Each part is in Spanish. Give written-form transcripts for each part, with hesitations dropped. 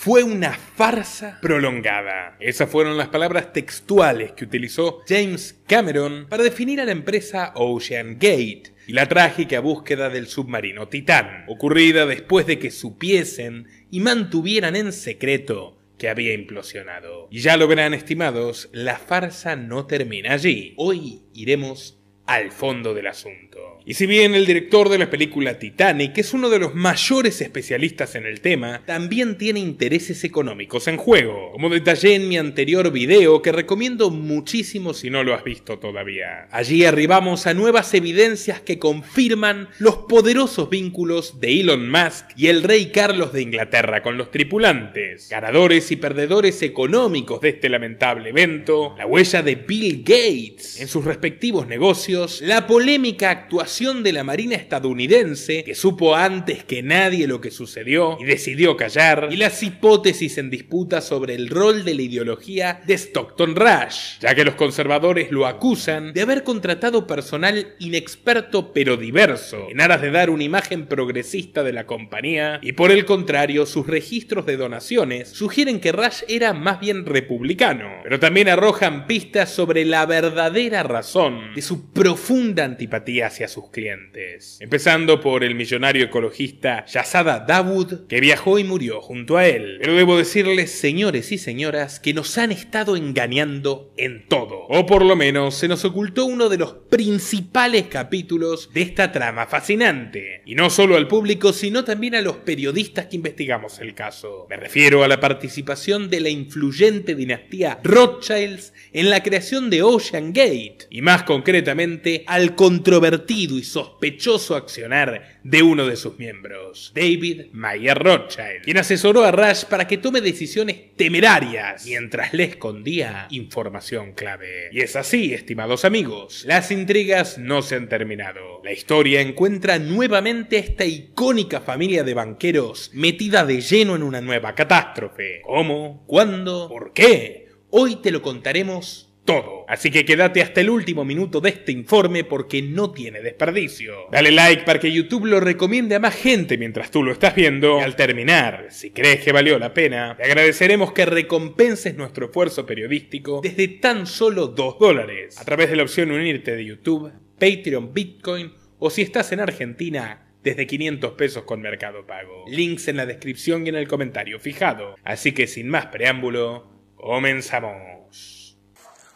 fue una farsa prolongada. Esas fueron las palabras textuales que utilizó James Cameron para definir a la empresa Ocean Gate y la trágica búsqueda del submarino Titán, ocurrida después de que supiesen y mantuvieran en secreto que había implosionado. Y ya lo verán, estimados, la farsa no termina allí. Hoy iremos al fondo del asunto. Y si bien el director de la película Titanic es uno de los mayores especialistas en el tema, también tiene intereses económicos en juego, como detallé en mi anterior video que recomiendo muchísimo si no lo has visto todavía. Allí arribamos a nuevas evidencias que confirman los poderosos vínculos de Elon Musk y el rey Carlos de Inglaterra con los tripulantes, ganadores y perdedores económicos de este lamentable evento, la huella de Bill Gates en sus respectivos negocios, la polémica actuación de la Marina estadounidense, que supo antes que nadie lo que sucedió y decidió callar, y las hipótesis en disputa sobre el rol de la ideología de Stockton Rush, ya que los conservadores lo acusan de haber contratado personal inexperto pero diverso, en aras de dar una imagen progresista de la compañía, y por el contrario, sus registros de donaciones sugieren que Rush era más bien republicano, pero también arrojan pistas sobre la verdadera razón de su profunda antipatía hacia sus clientes, empezando por el millonario ecologista Shahzada Dawood, que viajó y murió junto a él. Pero debo decirles, señores y señoras, que nos han estado engañando en todo, o por lo menos se nos ocultó uno de los principales capítulos de esta trama fascinante, y no solo al público sino también a los periodistas que investigamos el caso. Me refiero a la participación de la influyente dinastía Rothschilds en la creación de Ocean Gate, y más concretamente al controvertido y sospechoso accionar de uno de sus miembros, David Mayer Rothschild, quien asesoró a Rush para que tome decisiones temerarias mientras le escondía información clave. Y es así, estimados amigos, las intrigas no se han terminado. La historia encuentra nuevamente a esta icónica familia de banqueros metida de lleno en una nueva catástrofe. ¿Cómo? ¿Cuándo? ¿Por qué? Hoy te lo contaremos todo. Así que quédate hasta el último minuto de este informe porque no tiene desperdicio. Dale like para que YouTube lo recomiende a más gente mientras tú lo estás viendo. Y al terminar, si crees que valió la pena, te agradeceremos que recompenses nuestro esfuerzo periodístico desde tan solo $2 a través de la opción unirte de YouTube, Patreon, Bitcoin o si estás en Argentina, desde 500 pesos con Mercado Pago. Links en la descripción y en el comentario fijado. Así que sin más preámbulo, comenzamos.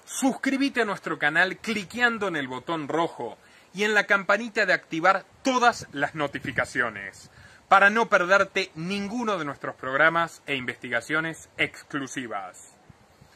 Suscríbete a nuestro canal cliqueando en el botón rojo y en la campanita de activar todas las notificaciones para no perderte ninguno de nuestros programas e investigaciones exclusivas.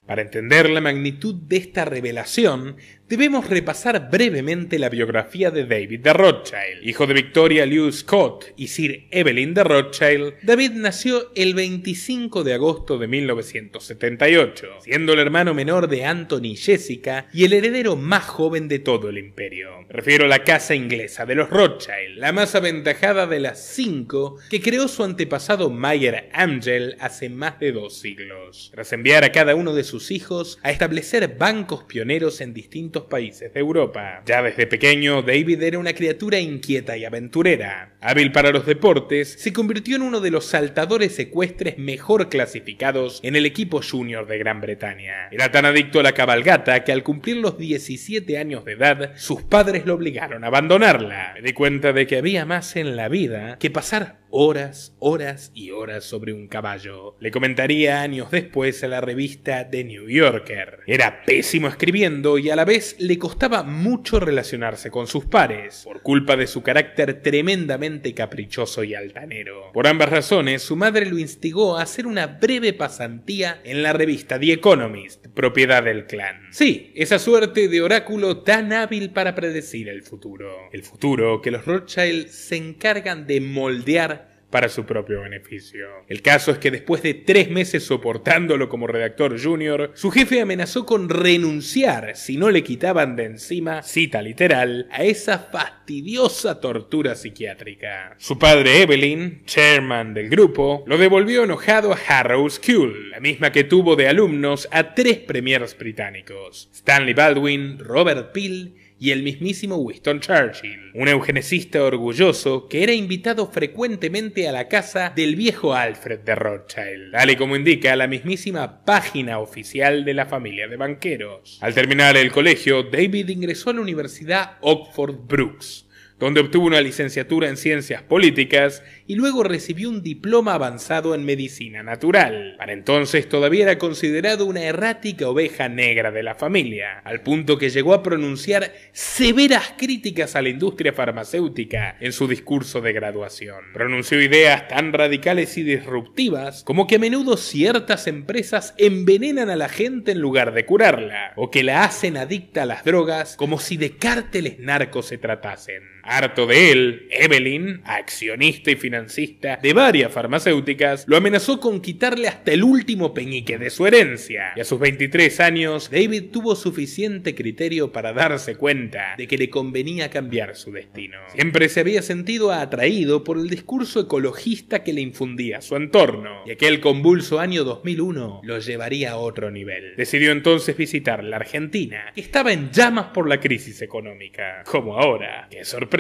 Para entender la magnitud de esta revelación, debemos repasar brevemente la biografía de David de Rothschild. Hijo de Victoria Lew Scott y Sir Evelyn de Rothschild, David nació el 25 de agosto de 1978, siendo el hermano menor de Anthony y Jessica y el heredero más joven de todo el imperio. Me refiero a la casa inglesa de los Rothschild, la más aventajada de las 5 que creó su antepasado Mayer Amschel hace más de 2 siglos, tras enviar a cada uno de sus hijos a establecer bancos pioneros en distintos países de Europa. Ya desde pequeño, David era una criatura inquieta y aventurera. Hábil para los deportes, se convirtió en uno de los saltadores ecuestres mejor clasificados en el equipo junior de Gran Bretaña. Era tan adicto a la cabalgata que al cumplir los 17 años de edad, sus padres lo obligaron a abandonarla. Me di cuenta de que había más en la vida que pasar horas y horas sobre un caballo. Le comentaría años después a la revista The New Yorker. Era pésimo escribiendo y a la vez le costaba mucho relacionarse con sus pares, por culpa de su carácter tremendamente caprichoso y altanero. Por ambas razones, su madre lo instigó a hacer una breve pasantía en la revista The Economist, propiedad del clan. Sí, esa suerte de oráculo tan hábil para predecir el futuro. El futuro que los Rothschild se encargan de moldear para su propio beneficio. El caso es que después de 3 meses soportándolo como redactor junior, su jefe amenazó con renunciar si no le quitaban de encima, cita literal, a esa fastidiosa tortura psiquiátrica. Su padre Evelyn, chairman del grupo, lo devolvió enojado a Harrow School, la misma que tuvo de alumnos a 3 premiers británicos, Stanley Baldwin, Robert Peel y el mismísimo Winston Churchill, un eugenicista orgulloso que era invitado frecuentemente a la casa del viejo Alfred de Rothschild, tal y como indica la mismísima página oficial de la familia de banqueros. Al terminar el colegio, David ingresó a la Universidad Oxford Brookes, donde obtuvo una licenciatura en Ciencias Políticas y luego recibió un diploma avanzado en Medicina Natural. Para entonces todavía era considerado una errática oveja negra de la familia, al punto que llegó a pronunciar severas críticas a la industria farmacéutica en su discurso de graduación. Pronunció ideas tan radicales y disruptivas como que a menudo ciertas empresas envenenan a la gente en lugar de curarla, o que la hacen adicta a las drogas como si de cárteles narcos se tratasen. Harto de él, Evelyn, accionista y financista de varias farmacéuticas, lo amenazó con quitarle hasta el último peñique de su herencia. Y a sus 23 años, David tuvo suficiente criterio para darse cuenta de que le convenía cambiar su destino. Siempre se había sentido atraído por el discurso ecologista que le infundía su entorno, y aquel convulso año 2001 lo llevaría a otro nivel. Decidió entonces visitar la Argentina, que estaba en llamas por la crisis económica. Como ahora. ¡Qué sorpresa!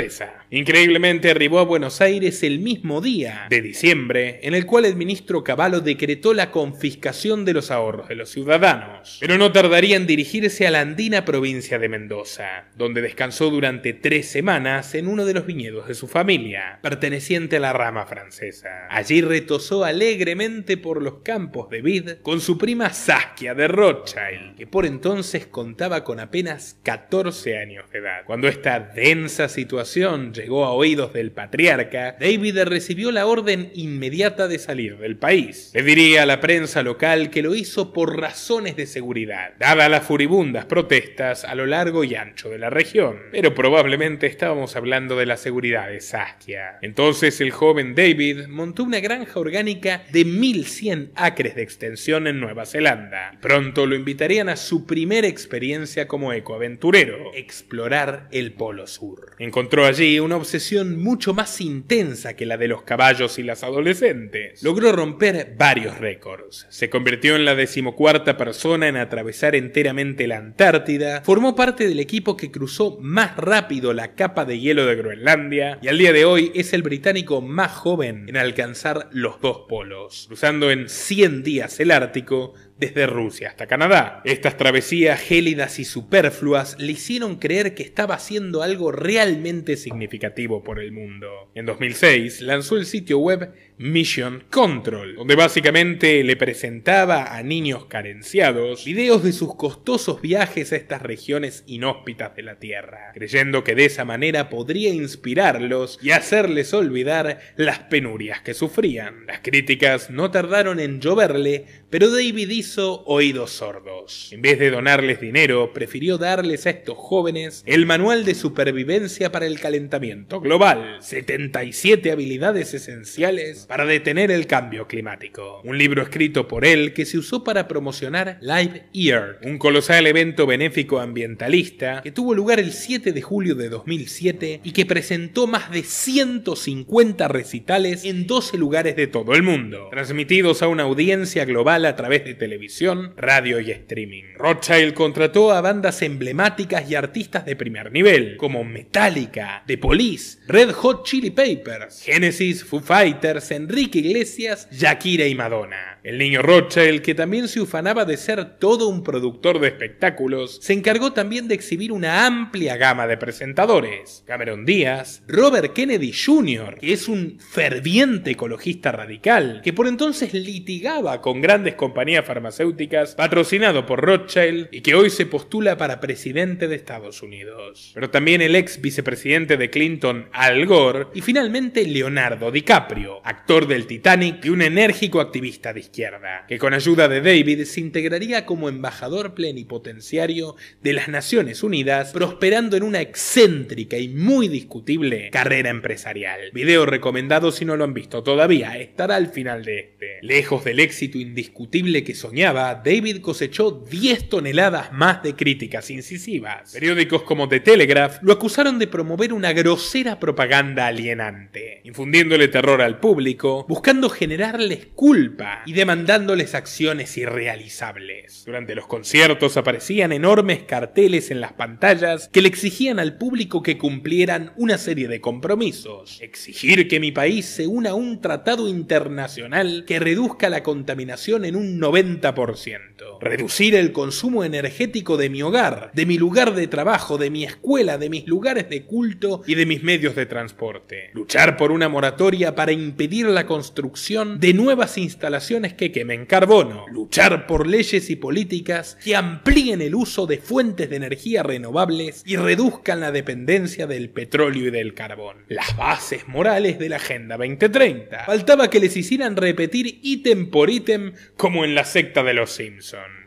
Increíblemente arribó a Buenos Aires el mismo día de diciembre en el cual el ministro Cavallo decretó la confiscación de los ahorros de los ciudadanos. Pero no tardaría en dirigirse a la andina provincia de Mendoza, donde descansó durante 3 semanas en uno de los viñedos de su familia, perteneciente a la rama francesa. Allí retozó alegremente por los campos de vid con su prima Saskia de Rothschild, que por entonces contaba con apenas 14 años de edad. Cuando esta densa situación llegó a oídos del patriarca, David recibió la orden inmediata de salir del país. Le diría a la prensa local que lo hizo por razones de seguridad, dadas las furibundas protestas a lo largo y ancho de la región. Pero probablemente estábamos hablando de la seguridad de Saskia. Entonces el joven David montó una granja orgánica de 1100 acres de extensión en Nueva Zelanda. Y pronto lo invitarían a su primera experiencia como ecoaventurero, explorar el Polo Sur. Encontró allí una obsesión mucho más intensa que la de los caballos y las adolescentes. Logró romper varios récords. Se convirtió en la 14ª persona en atravesar enteramente la Antártida, formó parte del equipo que cruzó más rápido la capa de hielo de Groenlandia y al día de hoy es el británico más joven en alcanzar los 2 polos, cruzando en 100 días el Ártico desde Rusia hasta Canadá. Estas travesías gélidas y superfluas le hicieron creer que estaba haciendo algo realmente significativo por el mundo. En 2006 lanzó el sitio web Mission Control, donde básicamente le presentaba a niños carenciados videos de sus costosos viajes a estas regiones inhóspitas de la Tierra, creyendo que de esa manera podría inspirarlos y hacerles olvidar las penurias que sufrían. Las críticas no tardaron en lloverle, pero David hizo oídos sordos. En vez de donarles dinero, prefirió darles a estos jóvenes el manual de supervivencia para el calentamiento global, 77 habilidades esenciales para detener el cambio climático. Un libro escrito por él que se usó para promocionar Live Earth, un colosal evento benéfico ambientalista que tuvo lugar el 7 de julio de 2007 y que presentó más de 150 recitales en 12 lugares de todo el mundo, transmitidos a una audiencia global a través de televisión, radio y streaming. Rothschild contrató a bandas emblemáticas y artistas de primer nivel, como Metallica, The Police, Red Hot Chili Peppers, Genesis, Foo Fighters, Enrique Iglesias, Shakira y Madonna. El niño Rothschild, que también se ufanaba de ser todo un productor de espectáculos, se encargó también de exhibir una amplia gama de presentadores. Cameron Díaz, Robert Kennedy Jr., que es un ferviente ecologista radical, que por entonces litigaba con grandes compañías farmacéuticas, patrocinado por Rothschild, y que hoy se postula para presidente de Estados Unidos. Pero también el ex vicepresidente de Clinton, Al Gore, y finalmente Leonardo DiCaprio, actor del Titanic y un enérgico activista de izquierda, que con ayuda de David se integraría como embajador plenipotenciario de las Naciones Unidas, prosperando en una excéntrica y muy discutible carrera empresarial. Video recomendado si no lo han visto todavía, estará al final de este. Lejos del éxito indiscutible que soñaba, David cosechó 10 toneladas más de críticas incisivas. Periódicos como The Telegraph lo acusaron de promover una grosera propaganda alienante, infundiéndole terror al público público, buscando generarles culpa y demandándoles acciones irrealizables. Durante los conciertos aparecían enormes carteles en las pantallas que le exigían al público que cumplieran una serie de compromisos. Exigir que mi país se una a un tratado internacional que reduzca la contaminación en un 90%. Reducir el consumo energético de mi hogar, de mi lugar de trabajo, de mi escuela, de mis lugares de culto y de mis medios de transporte. Luchar por una moratoria para impedir la construcción de nuevas instalaciones que quemen carbono. Luchar por leyes y políticas que amplíen el uso de fuentes de energía renovables y reduzcan la dependencia del petróleo y del carbón. Las bases morales de la Agenda 2030. Faltaba que les hicieran repetir ítem por ítem como en la secta de los Simpson.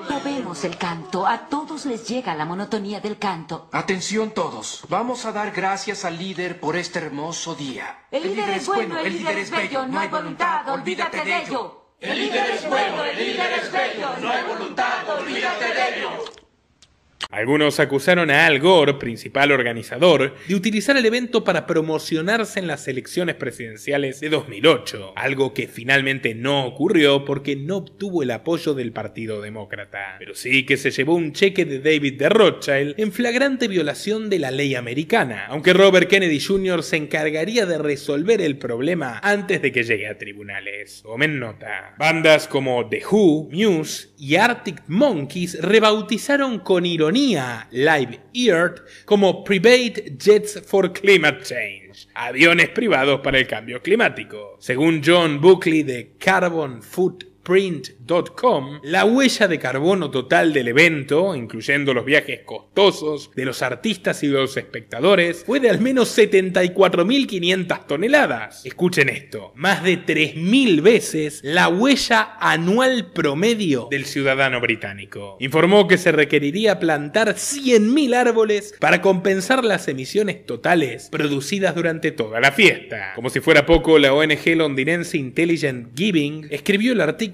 Movemos el canto. A todos les llega la monotonía del canto. Atención todos. Vamos a dar gracias al líder por este hermoso día. El líder es bueno, el líder es bello, no hay voluntad, olvídate de ello. El líder es bueno, el líder es bello, no hay voluntad, olvídate de ello. Algunos acusaron a Al Gore, principal organizador, de utilizar el evento para promocionarse en las elecciones presidenciales de 2008, algo que finalmente no ocurrió porque no obtuvo el apoyo del Partido Demócrata, pero sí que se llevó un cheque de David de Rothschild en flagrante violación de la ley americana, aunque Robert Kennedy Jr. se encargaría de resolver el problema antes de que llegue a tribunales. Tomen nota. Bandas como The Who, Muse y Arctic Monkeys rebautizaron con ironía Live Earth como Private Jets for Climate Change, aviones privados para el cambio climático. Según John Buckley de CarbonFootprint.com, la huella de carbono total del evento, incluyendo los viajes costosos de los artistas y de los espectadores, fue de al menos 74.500 toneladas. Escuchen esto, más de 3.000 veces la huella anual promedio del ciudadano británico. Informó que se requeriría plantar 100.000 árboles para compensar las emisiones totales producidas durante toda la fiesta. Como si fuera poco, la ONG londinense Intelligent Giving escribió el artículo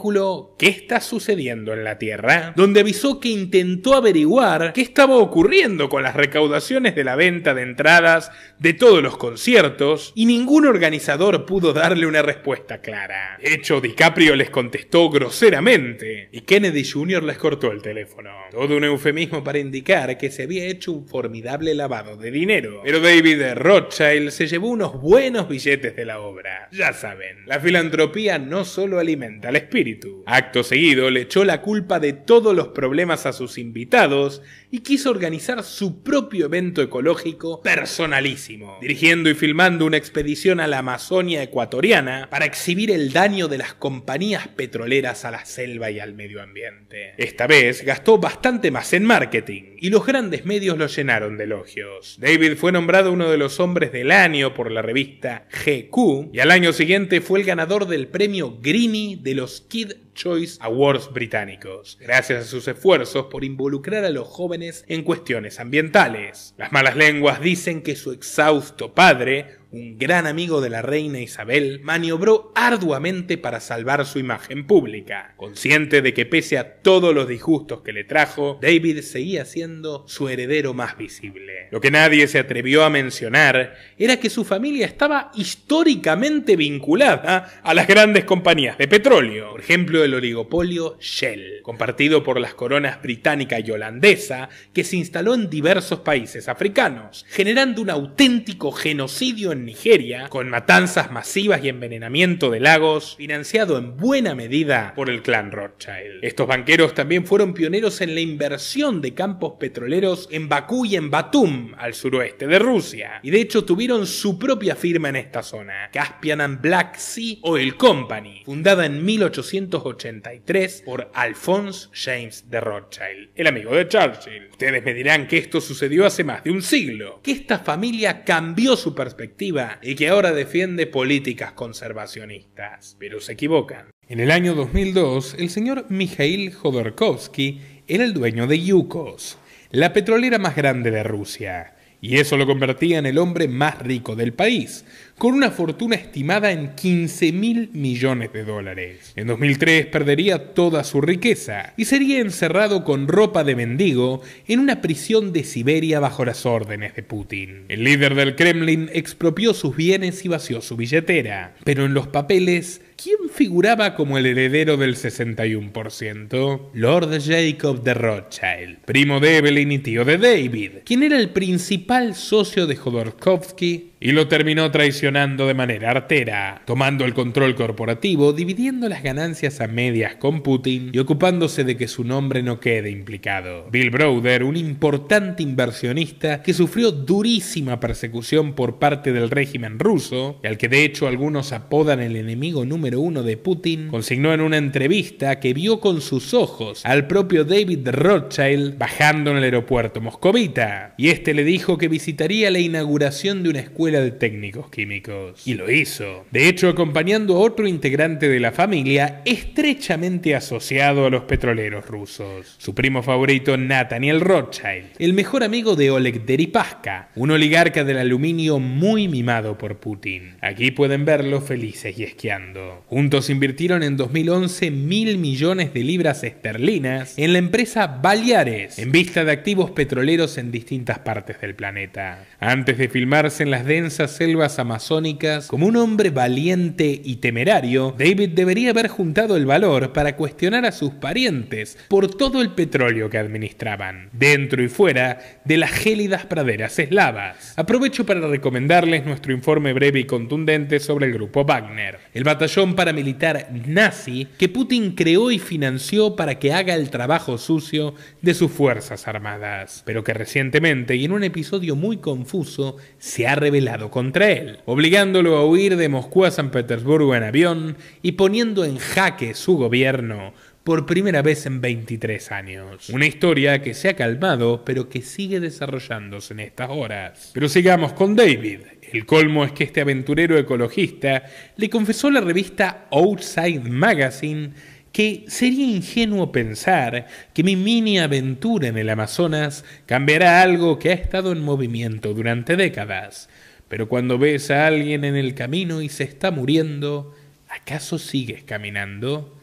¿Qué está sucediendo en la Tierra?, donde avisó que intentó averiguar qué estaba ocurriendo con las recaudaciones de la venta de entradas de todos los conciertos y ningún organizador pudo darle una respuesta clara. De hecho, DiCaprio les contestó groseramente y Kennedy Jr. les cortó el teléfono. Todo un eufemismo para indicar que se había hecho un formidable lavado de dinero. Pero David Rothschild se llevó unos buenos billetes de la obra. Ya saben, la filantropía no solo alimenta al espíritu. Acto seguido le echó la culpa de todos los problemas a sus invitados y quiso organizar su propio evento ecológico personalísimo, dirigiendo y filmando una expedición a la Amazonia ecuatoriana para exhibir el daño de las compañías petroleras a la selva y al medio ambiente. Esta vez gastó bastante más en marketing y los grandes medios lo llenaron de elogios. David fue nombrado uno de los hombres del año por la revista GQ y al año siguiente fue el ganador del premio Greenie de los Kid Choice Awards británicos, gracias a sus esfuerzos por involucrar a los jóvenes en cuestiones ambientales. Las malas lenguas dicen que su exhausto padre, un gran amigo de la reina Isabel, maniobró arduamente para salvar su imagen pública. Consciente de que pese a todos los disgustos que le trajo, David seguía siendo su heredero más visible. Lo que nadie se atrevió a mencionar era que su familia estaba históricamente vinculada a las grandes compañías de petróleo, por ejemplo el oligopolio Shell, compartido por las coronas británica y holandesa, que se instaló en diversos países africanos, generando un auténtico genocidio en Nigeria, con matanzas masivas y envenenamiento de lagos, financiado en buena medida por el clan Rothschild. Estos banqueros también fueron pioneros en la inversión de campos petroleros en Bakú y en Batum, al suroeste de Rusia, y de hecho tuvieron su propia firma en esta zona, Caspian and Black Sea Oil Company, fundada en 1883 por Alphonse James de Rothschild, el amigo de Churchill. Ustedes me dirán que esto sucedió hace más de un siglo, que esta familia cambió su perspectiva y que ahora defiende políticas conservacionistas, pero se equivocan. En el año 2002, el señor Mikhail Khodorkovsky era el dueño de Yukos, la petrolera más grande de Rusia, y eso lo convertía en el hombre más rico del país, con una fortuna estimada en 15.000 millones de dólares. En 2003 perdería toda su riqueza y sería encerrado con ropa de mendigo en una prisión de Siberia bajo las órdenes de Putin. El líder del Kremlin expropió sus bienes y vació su billetera, pero en los papeles, ¿quién figuraba como el heredero del 61%? Lord Jacob de Rothschild, primo de Evelyn y tío de David, quien era el principal socio de Jodorowsky y lo terminó traicionando de manera artera, tomando el control corporativo, dividiendo las ganancias a medias con Putin y ocupándose de que su nombre no quede implicado. Bill Browder, un importante inversionista que sufrió durísima persecución por parte del régimen ruso, y al que de hecho algunos apodan el enemigo número uno de Putin, consignó en una entrevista que vio con sus ojos al propio David Rothschild bajando en el aeropuerto moscovita, y este le dijo que visitaría la inauguración de una escuela de técnicos químicos. Y lo hizo. De hecho, acompañando a otro integrante de la familia estrechamente asociado a los petroleros rusos, su primo favorito Nathaniel Rothschild, el mejor amigo de Oleg Deripaska, un oligarca del aluminio muy mimado por Putin. Aquí pueden verlos felices y esquiando. Juntos invirtieron en 2011 1.000 millones de libras esterlinas en la empresa Baleares, en vista de activos petroleros en distintas partes del planeta. Antes de filmarse en las densas selvas amazónicas como un hombre valiente y temerario, David debería haber juntado el valor para cuestionar a sus parientes por todo el petróleo que administraban, dentro y fuera de las gélidas praderas eslavas. Aprovecho para recomendarles nuestro informe breve y contundente sobre el grupo Wagner, el batallón paramilitar nazi que Putin creó y financió para que haga el trabajo sucio de sus fuerzas armadas, pero que recientemente y en un episodio muy confuso se ha revelado contra él, obligándolo a huir de Moscú a San Petersburgo en avión y poniendo en jaque su gobierno por primera vez en 23 años. Una historia que se ha calmado, pero que sigue desarrollándose en estas horas. Pero sigamos con David. El colmo es que este aventurero ecologista le confesó a la revista Outside Magazine que sería ingenuo pensar que mi mini aventura en el Amazonas cambiará algo que ha estado en movimiento durante décadas. Pero cuando ves a alguien en el camino y se está muriendo, ¿acaso sigues caminando?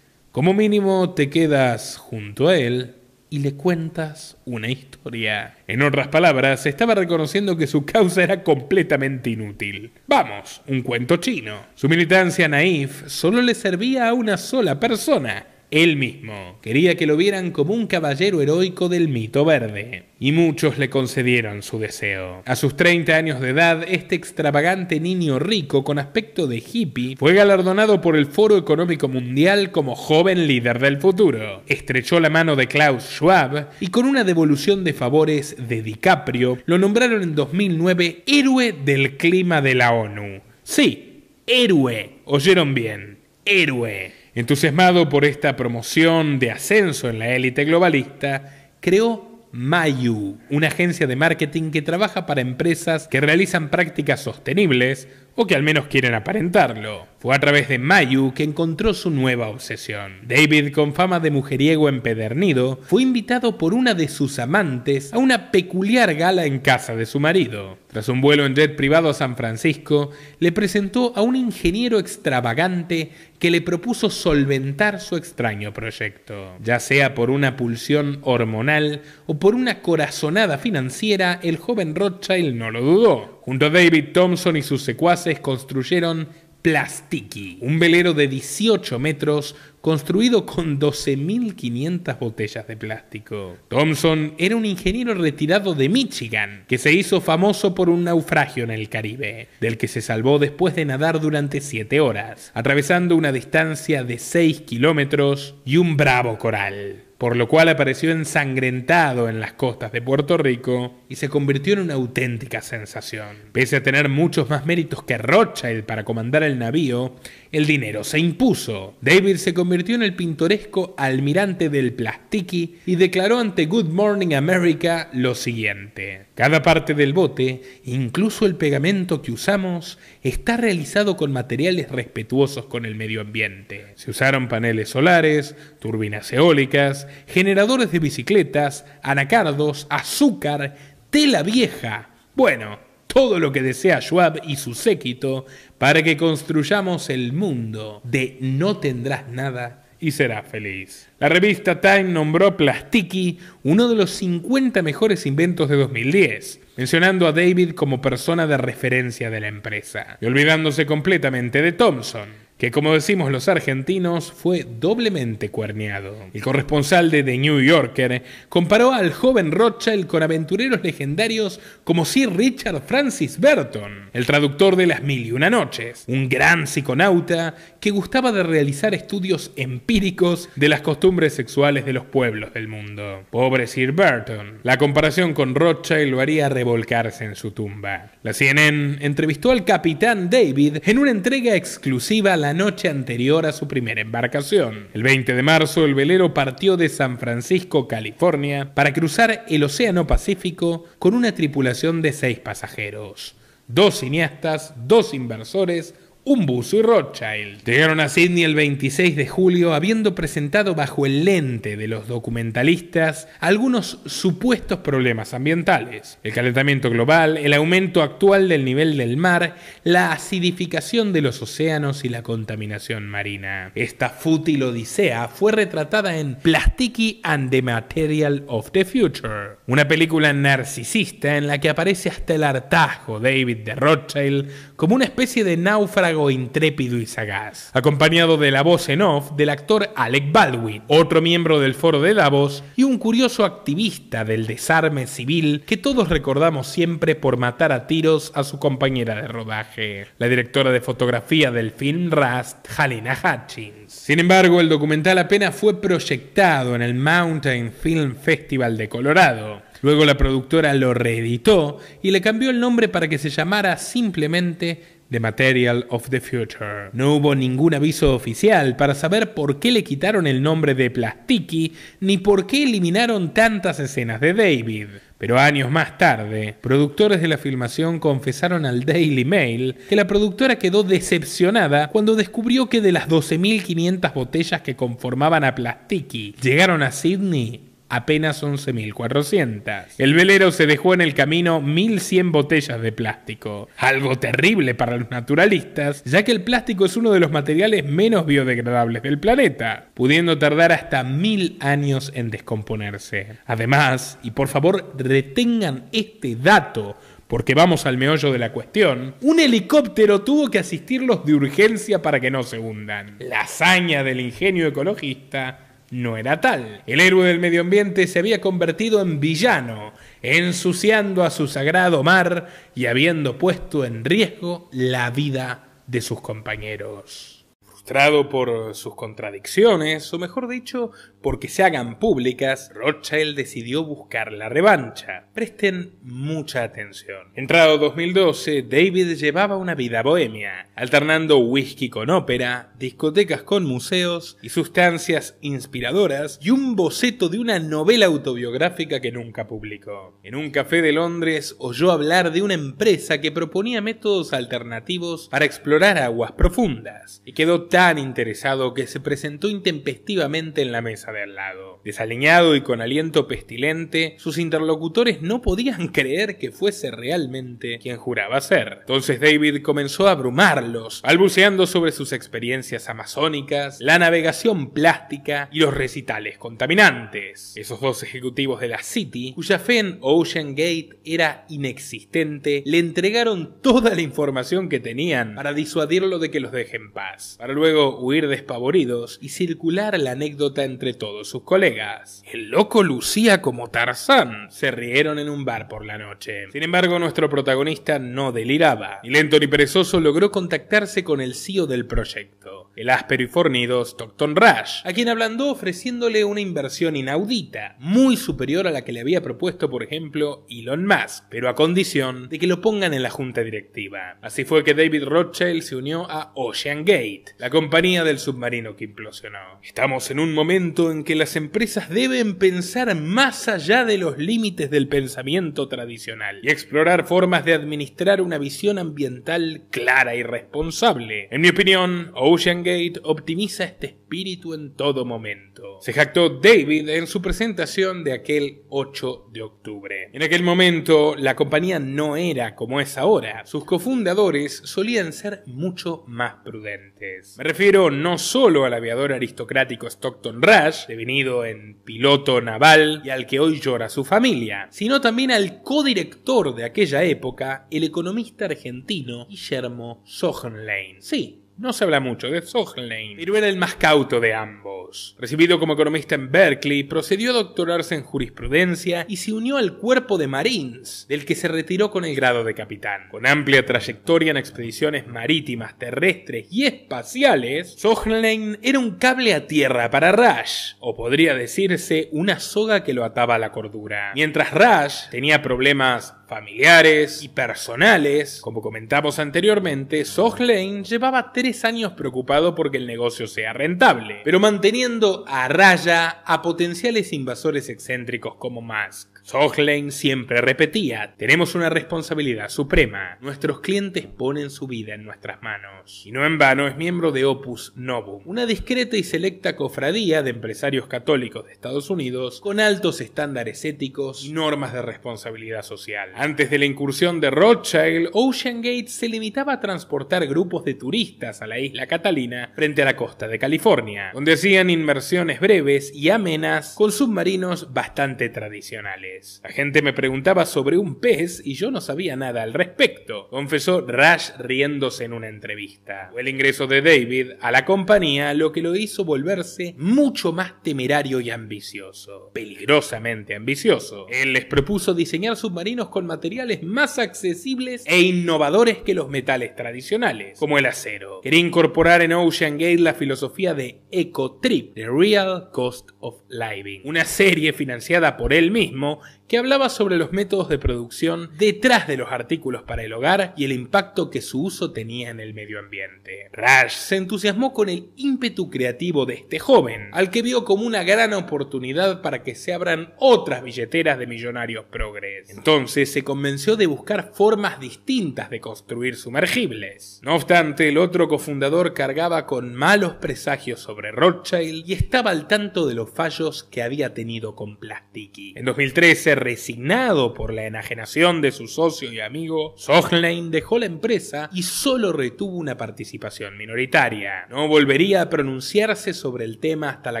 Como mínimo te quedas junto a él y le cuentas una historia. En otras palabras, estaba reconociendo que su causa era completamente inútil. Vamos, un cuento chino. Su militancia naif solo le servía a una sola persona: él mismo. Quería que lo vieran como un caballero heroico del mito verde. Y muchos le concedieron su deseo. A sus 30 años de edad, este extravagante niño rico con aspecto de hippie fue galardonado por el Foro Económico Mundial como joven líder del futuro. Estrechó la mano de Klaus Schwab y con una devolución de favores de DiCaprio lo nombraron en 2009 héroe del clima de la ONU. Sí, héroe. ¿Oyeron bien? Héroe. Entusiasmado por esta promoción de ascenso en la élite globalista, creó Mayu, una agencia de marketing que trabaja para empresas que realizan prácticas sostenibles o que al menos quieren aparentarlo. Fue a través de Mayu que encontró su nueva obsesión. David, con fama de mujeriego empedernido, fue invitado por una de sus amantes a una peculiar gala en casa de su marido. Tras un vuelo en jet privado a San Francisco, le presentó a un ingeniero extravagante que le propuso solventar su extraño proyecto. Ya sea por una pulsión hormonal o por una corazonada financiera, el joven Rothschild no lo dudó. Junto a David Thompson y sus secuaces construyeron Plastiki, un velero de 18 metros construido con 12.500 botellas de plástico. Thompson era un ingeniero retirado de Michigan que se hizo famoso por un naufragio en el Caribe, del que se salvó después de nadar durante 7 horas, atravesando una distancia de 6 kilómetros y un bravo coral, por lo cual apareció ensangrentado en las costas de Puerto Rico y se convirtió en una auténtica sensación. Pese a tener muchos más méritos que Rothschild para comandar el navío, el dinero se impuso. David se convirtió en el pintoresco almirante del Plastiki y declaró ante Good Morning America lo siguiente: cada parte del bote, incluso el pegamento que usamos, está realizado con materiales respetuosos con el medio ambiente. Se usaron paneles solares, turbinas eólicas, generadores de bicicletas, anacardos, azúcar, tela vieja. Bueno, todo lo que desea Schwab y su séquito para que construyamos el mundo de no tendrás nada y serás feliz. La revista Time nombró Plastiki uno de los 50 mejores inventos de 2010, mencionando a David como persona de referencia de la empresa, y olvidándose completamente de Thomson, que, como decimos los argentinos, fue doblemente cuerneado. El corresponsal de The New Yorker comparó al joven Rothschild con aventureros legendarios como Sir Richard Francis Burton, el traductor de Las Mil y Una Noches, un gran psiconauta que gustaba de realizar estudios empíricos de las costumbres sexuales de los pueblos del mundo. Pobre Sir Burton. La comparación con Rothschild lo haría revolcarse en su tumba. La CNN entrevistó al capitán David en una entrega exclusiva la noche anterior a su primera embarcación. El 20 de marzo, el velero partió de San Francisco, California, para cruzar el Océano Pacífico con una tripulación de 6 pasajeros, 2 cineastas, 2 inversores, un buzo y Rothschild. Llegaron a Sydney el 26 de julio habiendo presentado bajo el lente de los documentalistas algunos supuestos problemas ambientales: el calentamiento global, el aumento actual del nivel del mar, la acidificación de los océanos y la contaminación marina. Esta fútil odisea fue retratada en Plastiki and the Material of the Future, una película narcisista en la que aparece hasta el hartazgo David de Rothschild como una especie de náufrago intrépido y sagaz, acompañado de la voz en off del actor Alec Baldwin, otro miembro del foro de Davos y un curioso activista del desarme civil que todos recordamos siempre por matar a tiros a su compañera de rodaje, la directora de fotografía del film Rust, Halyna Hutchins. Sin embargo, el documental apenas fue proyectado en el Mountain Film Festival de Colorado. Luego la productora lo reeditó y le cambió el nombre para que se llamara simplemente The Material of the Future. No hubo ningún aviso oficial para saber por qué le quitaron el nombre de Plastiki ni por qué eliminaron tantas escenas de David. Pero años más tarde, productores de la filmación confesaron al Daily Mail que la productora quedó decepcionada cuando descubrió que de las 12.500 botellas que conformaban a Plastiki llegaron a Sydney apenas 11.400. El velero se dejó en el camino 1.100 botellas de plástico, algo terrible para los naturalistas, ya que el plástico es uno de los materiales menos biodegradables del planeta, pudiendo tardar hasta 1.000 años en descomponerse. Además, y por favor retengan este dato, porque vamos al meollo de la cuestión, un helicóptero tuvo que asistirlos de urgencia para que no se hundan. La hazaña del ingenio ecologista no era tal. El héroe del medio ambiente se había convertido en villano, ensuciando a su sagrado mar y habiendo puesto en riesgo la vida de sus compañeros. Frustrado por sus contradicciones, o mejor dicho, porque se hagan públicas, Rothschild decidió buscar la revancha. Presten mucha atención. Entrado 2012, David llevaba una vida bohemia, alternando whisky con ópera, discotecas con museos y sustancias inspiradoras, y un boceto de una novela autobiográfica que nunca publicó. En un café de Londres oyó hablar de una empresa que proponía métodos alternativos para explorar aguas profundas, y quedó tan interesado que se presentó intempestivamente en la mesa de al lado. Desaliñado y con aliento pestilente, sus interlocutores no podían creer que fuese realmente quien juraba ser. Entonces David comenzó a abrumarlos, balbuceando sobre sus experiencias amazónicas, la navegación plástica y los recitales contaminantes. Esos 2 ejecutivos de la City, cuya fe en Ocean Gate era inexistente, le entregaron toda la información que tenían para disuadirlo de que los deje en paz, para luego huir despavoridos y circular la anécdota entre todos sus colegas. El loco lucía como Tarzán, se rieron en un bar por la noche. Sin embargo, nuestro protagonista no deliraba. Ni lento ni perezoso logró contactarse con el CEO del proyecto, el áspero y fornido Stockton Rush, a quien ablandó ofreciéndole una inversión inaudita, muy superior a la que le había propuesto, por ejemplo, Elon Musk, pero a condición de que lo pongan en la junta directiva. Así fue que David Rothschild se unió a Ocean Gate, la compañía del submarino que implosionó. Estamos en un momento en que las empresas deben pensar más allá de los límites del pensamiento tradicional y explorar formas de administrar una visión ambiental clara y responsable. En mi opinión, Ocean OceanGate optimiza este espíritu en todo momento. Se jactó David en su presentación de aquel 8 de octubre. En aquel momento, la compañía no era como es ahora. Sus cofundadores solían ser mucho más prudentes. Me refiero no solo al aviador aristocrático Stockton Rush, devenido en piloto naval y al que hoy llora su familia, sino también al codirector de aquella época, el economista argentino Guillermo Soghnlein. Sí, no se habla mucho de Soghnlein, pero era el más cauto de ambos. Recibido como economista en Berkeley, procedió a doctorarse en jurisprudencia y se unió al cuerpo de Marines, del que se retiró con el grado de capitán. Con amplia trayectoria en expediciones marítimas, terrestres y espaciales, Soghnlein era un cable a tierra para Rush, o podría decirse una soga que lo ataba a la cordura. Mientras Rush tenía problemas familiares y personales, como comentamos anteriormente, Soghnlein llevaba 3 años preocupado porque el negocio sea rentable, pero manteniendo a raya a potenciales invasores excéntricos como Musk. Soghnlein siempre repetía: tenemos una responsabilidad suprema, nuestros clientes ponen su vida en nuestras manos. Y no en vano es miembro de Opus Novum, una discreta y selecta cofradía de empresarios católicos de Estados Unidos con altos estándares éticos y normas de responsabilidad social. Antes de la incursión de Rothschild, OceanGate se limitaba a transportar grupos de turistas a la isla Catalina frente a la costa de California, donde hacían inmersiones breves y amenas con submarinos bastante tradicionales. La gente me preguntaba sobre un pez y yo no sabía nada al respecto, confesó Rush riéndose en una entrevista. Fue el ingreso de David a la compañía lo que lo hizo volverse mucho más temerario y ambicioso, peligrosamente ambicioso. Él les propuso diseñar submarinos con materiales más accesibles e innovadores que los metales tradicionales, como el acero. Quería incorporar en OceanGate la filosofía de EcoTrip, The Real Cost of Living, una serie financiada por él mismo que hablaba sobre los métodos de producción detrás de los artículos para el hogar y el impacto que su uso tenía en el medio ambiente. Rush se entusiasmó con el ímpetu creativo de este joven, al que vio como una gran oportunidad para que se abran otras billeteras de millonarios progres. Entonces se convenció de buscar formas distintas de construir sumergibles. No obstante, el otro cofundador cargaba con malos presagios sobre Rothschild y estaba al tanto de los fallos que había tenido con Plastiki. En 2013, resignado por la enajenación de su socio y amigo, Soghnlein dejó la empresa y solo retuvo una participación minoritaria. No volvería a pronunciarse sobre el tema hasta la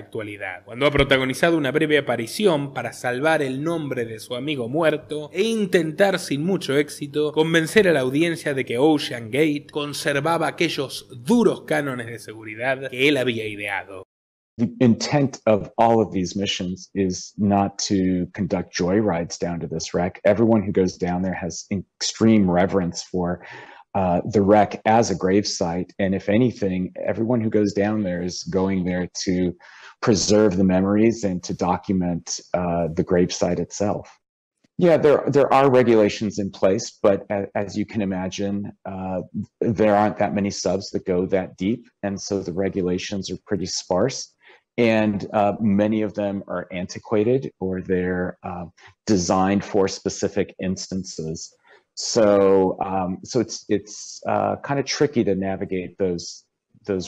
actualidad, cuando ha protagonizado una breve aparición para salvar el nombre de su amigo muerto e intentar sin mucho éxito convencer a la audiencia de que OceanGate conservaba aquellos duros cánones de seguridad que él había ideado. The intent of all of these missions is not to conduct joyrides down to this wreck. Everyone who goes down there has extreme reverence for the wreck as a gravesite. And if anything, everyone who goes down there is going there to preserve the memories and to document the gravesite itself. Yeah, there are regulations in place, but as you can imagine, there aren't that many subs that go that deep. And so the regulations are pretty sparse. And many of them are antiquated or they're designed for specific instances. So it's kind of tricky to navigate those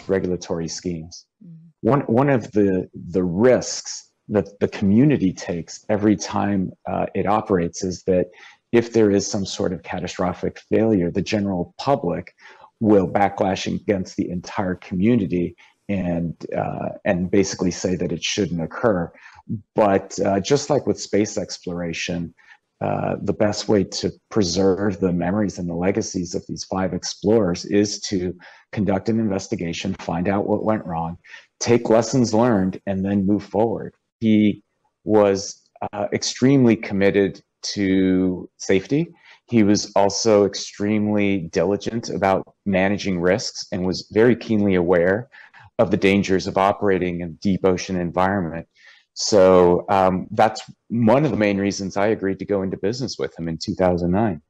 regulatory schemes. One of the risks that the community takes every time it operates is that if there is some sort of catastrophic failure, the general public will backlash against the entire community and basically say that it shouldn't occur. But just like with space exploration, the best way to preserve the memories and the legacies of these 5 explorers is to conduct an investigation, find out what went wrong, take lessons learned, and then move forward. He was extremely committed to safety. He was also extremely diligent about managing risks and was very keenly aware of the dangers of operating in a deep ocean environment. So that's one of the main reasons I agreed to go into business with him in 2009.